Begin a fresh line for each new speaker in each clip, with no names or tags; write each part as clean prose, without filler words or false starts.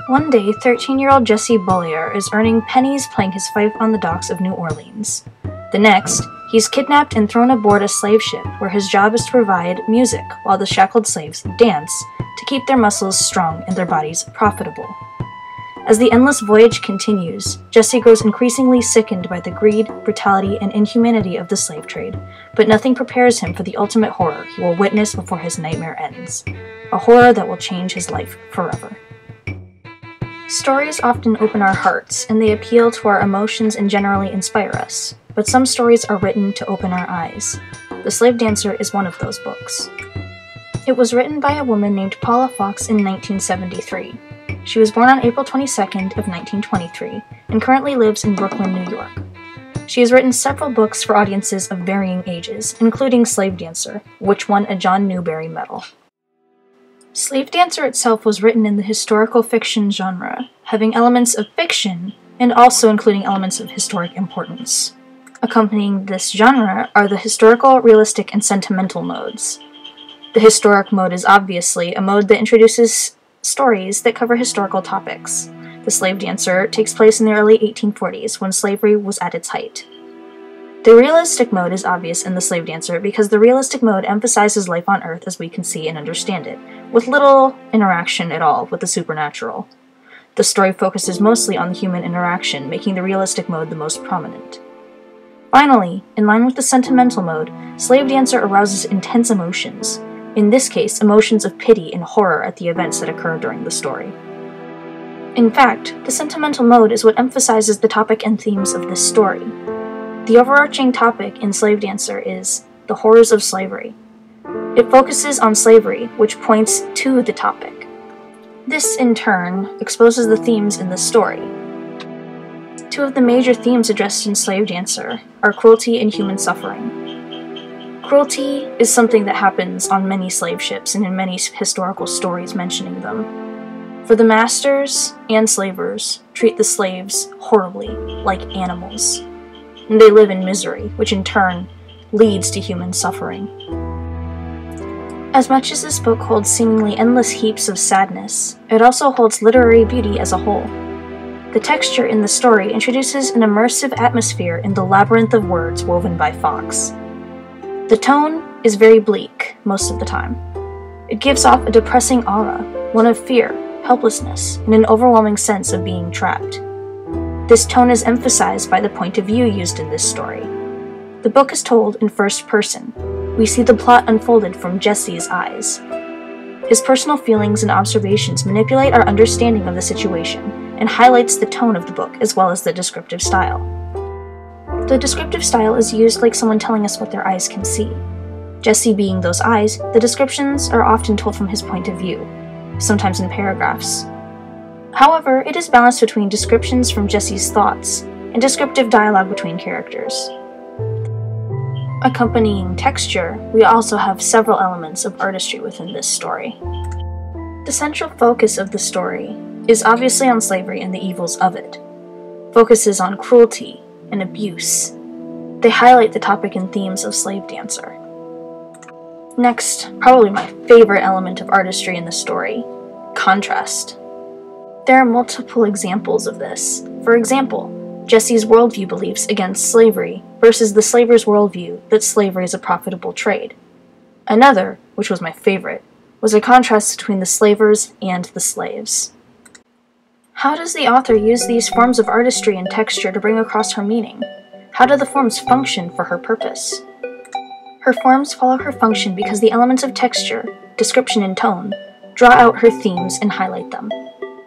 One day, 13-year-old Jesse Bollier is earning pennies playing his fife on the docks of New Orleans. The next, he's kidnapped and thrown aboard a slave ship where his job is to provide music while the shackled slaves dance to keep their muscles strong and their bodies profitable. As the endless voyage continues, Jesse grows increasingly sickened by the greed, brutality, and inhumanity of the slave trade, but nothing prepares him for the ultimate horror he will witness before his nightmare ends. A horror that will change his life forever. Stories often open our hearts, and they appeal to our emotions and generally inspire us, but some stories are written to open our eyes. The Slave Dancer is one of those books. It was written by a woman named Paula Fox in 1973. She was born on April 22nd of 1923 and currently lives in Brooklyn, New York. She has written several books for audiences of varying ages, including Slave Dancer, which won a John Newbery Medal. Slave Dancer itself was written in the historical fiction genre, having elements of fiction and also including elements of historic importance. Accompanying this genre are the historical, realistic, and sentimental modes. The historic mode is obviously a mode that introduces stories that cover historical topics. The Slave Dancer takes place in the early 1840s, when slavery was at its height. The realistic mode is obvious in The Slave Dancer because the realistic mode emphasizes life on Earth as we can see and understand it, with little interaction at all with the supernatural. The story focuses mostly on the human interaction, making the realistic mode the most prominent. Finally, in line with the sentimental mode, Slave Dancer arouses intense emotions. In this case, emotions of pity and horror at the events that occur during the story. In fact, the sentimental mode is what emphasizes the topic and themes of this story. The overarching topic in Slave Dancer is the horrors of slavery. It focuses on slavery, which points to the topic. This, in turn, exposes the themes in the story. Two of the major themes addressed in Slave Dancer are cruelty and human suffering. Cruelty is something that happens on many slave ships and in many historical stories mentioning them. For the masters and slavers treat the slaves horribly, like animals, and they live in misery, which in turn leads to human suffering. As much as this book holds seemingly endless heaps of sadness, it also holds literary beauty as a whole. The texture in the story introduces an immersive atmosphere in the labyrinth of words woven by Fox. The tone is very bleak most of the time. It gives off a depressing aura, one of fear, helplessness, and an overwhelming sense of being trapped. This tone is emphasized by the point of view used in this story. The book is told in first person. We see the plot unfolded from Jesse's eyes. His personal feelings and observations manipulate our understanding of the situation and highlights the tone of the book as well as the descriptive style. The descriptive style is used like someone telling us what their eyes can see. Jesse being those eyes, the descriptions are often told from his point of view, sometimes in paragraphs. However, it is balanced between descriptions from Jesse's thoughts and descriptive dialogue between characters. Accompanying texture, we also have several elements of artistry within this story. The central focus of the story is obviously on slavery and the evils of it. Focuses on cruelty and abuse. They highlight the topic and themes of Slave Dancer. Next, probably my favorite element of artistry in the story, contrast. There are multiple examples of this. For example, Jesse's worldview beliefs against slavery versus the slaver's worldview that slavery is a profitable trade. Another, which was my favorite, was a contrast between the slavers and the slaves. How does the author use these forms of artistry and texture to bring across her meaning? How do the forms function for her purpose? Her forms follow her function because the elements of texture, description, and tone draw out her themes and highlight them.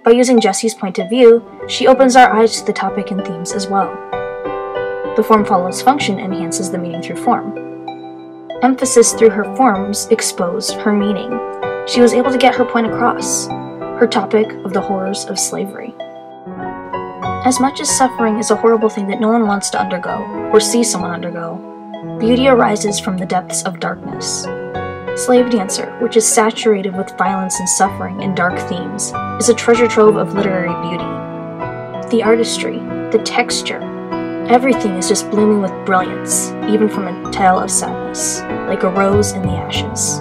By using Jesse's point of view, she opens our eyes to the topic and themes as well. The form follows function enhances the meaning through form. Emphasis through her forms exposed her meaning. She was able to get her point across. Her topic of the horrors of slavery. As much as suffering is a horrible thing that no one wants to undergo, or see someone undergo, beauty arises from the depths of darkness. Slave Dancer, which is saturated with violence and suffering and dark themes, is a treasure trove of literary beauty. The artistry, the texture, everything is just blooming with brilliance, even from a tale of sadness, like a rose in the ashes.